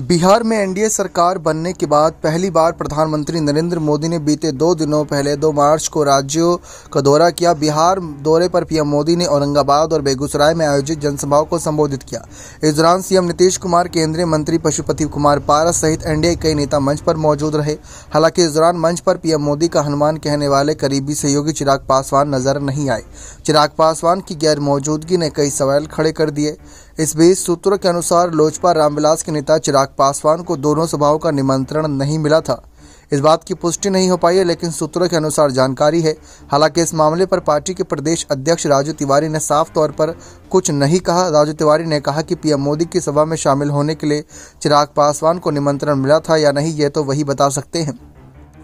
बिहार में एनडीए सरकार बनने के बाद पहली बार प्रधानमंत्री नरेंद्र मोदी ने बीते 2 दिनों पहले 2 मार्च को राज्यों का दौरा किया। बिहार दौरे पर पीएम मोदी ने औरंगाबाद और बेगूसराय में आयोजित जनसभाओं को संबोधित किया। इस दौरान सीएम नीतीश कुमार, केंद्रीय मंत्री पशुपति कुमार पारस सहित एनडीए कई नेता मंच पर मौजूद रहे। हालांकि इस दौरान मंच पर पीएम मोदी का हनुमान कहने वाले करीबी सहयोगी चिराग पासवान नजर नहीं आए। चिराग पासवान की गैर मौजूदगी ने कई सवाल खड़े कर दिए। इस बीच सूत्रों के अनुसार लोजपा रामविलास के नेता चिराग पासवान को दोनों सभाओं का निमंत्रण नहीं मिला था। इस बात की पुष्टि नहीं हो पाई है, लेकिन सूत्रों के अनुसार जानकारी है। हालांकि इस मामले पर पार्टी के प्रदेश अध्यक्ष राजू तिवारी ने साफ तौर पर कुछ नहीं कहा। राजू तिवारी ने कहा कि पीएम मोदी की सभा में शामिल होने के लिए चिराग पासवान को निमंत्रण मिला था या नहीं, ये तो वही बता सकते हैं।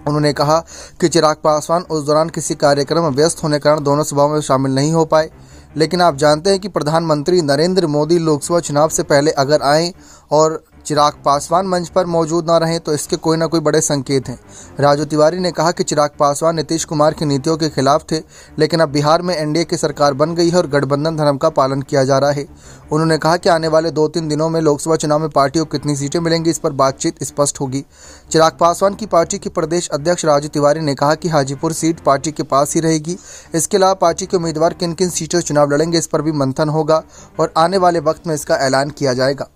उन्होंने कहा कि चिराग पासवान उस दौरान किसी कार्यक्रम में व्यस्त होने के कारण दोनों सभाओं में शामिल नहीं हो पाए। लेकिन आप जानते हैं कि प्रधानमंत्री नरेंद्र मोदी लोकसभा चुनाव से पहले अगर आएं और चिराग पासवान मंच पर मौजूद न रहें तो इसके कोई ना कोई बड़े संकेत हैं। राजू तिवारी ने कहा कि चिराग पासवान नीतीश कुमार की नीतियों के खिलाफ थे, लेकिन अब बिहार में एनडीए की सरकार बन गई है और गठबंधन धर्म का पालन किया जा रहा है। उन्होंने कहा कि आने वाले 2-3 दिनों में लोकसभा चुनाव में पार्टियों को कितनी सीटें मिलेंगी, इस पर बातचीत स्पष्ट होगी। चिराग पासवान की पार्टी के प्रदेश अध्यक्ष राजू तिवारी ने कहा कि हाजीपुर सीट पार्टी के पास ही रहेगी। इसके अलावा पार्टी के उम्मीदवार किन किन सीटों से चुनाव लड़ेंगे, इस पर भी मंथन होगा और आने वाले वक्त में इसका ऐलान किया जाएगा।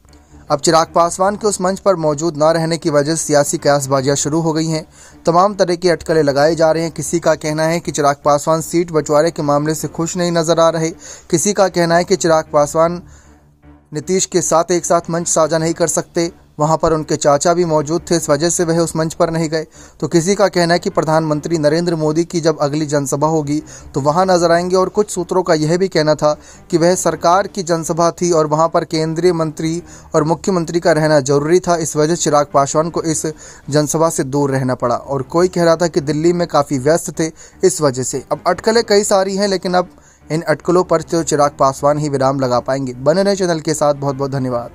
अब चिराग पासवान के उस मंच पर मौजूद न रहने की वजह से सियासी कयासबाजियां शुरू हो गई हैं। तमाम तरह की अटकलें लगाए जा रहे हैं। किसी का कहना है कि चिराग पासवान सीट बंटवारे के मामले से खुश नहीं नजर आ रहे। किसी का कहना है कि चिराग पासवान नीतीश के साथ एक साथ मंच साझा नहीं कर सकते, वहां पर उनके चाचा भी मौजूद थे, इस वजह से वह उस मंच पर नहीं गए। तो किसी का कहना है कि प्रधानमंत्री नरेंद्र मोदी की जब अगली जनसभा होगी तो वहां नजर आएंगे। और कुछ सूत्रों का यह भी कहना था कि वह सरकार की जनसभा थी और वहां पर केंद्रीय मंत्री और मुख्यमंत्री का रहना जरूरी था, इस वजह से चिराग पासवान को इस जनसभा से दूर रहना पड़ा। और कोई कह रहा था कि दिल्ली में काफ़ी व्यस्त थे, इस वजह से। अब अटकलें कई सारी हैं, लेकिन अब इन अटकलों पर तो चिराग पासवान ही विराम लगा पाएंगे। बने रहे चैनल के साथ। बहुत बहुत धन्यवाद।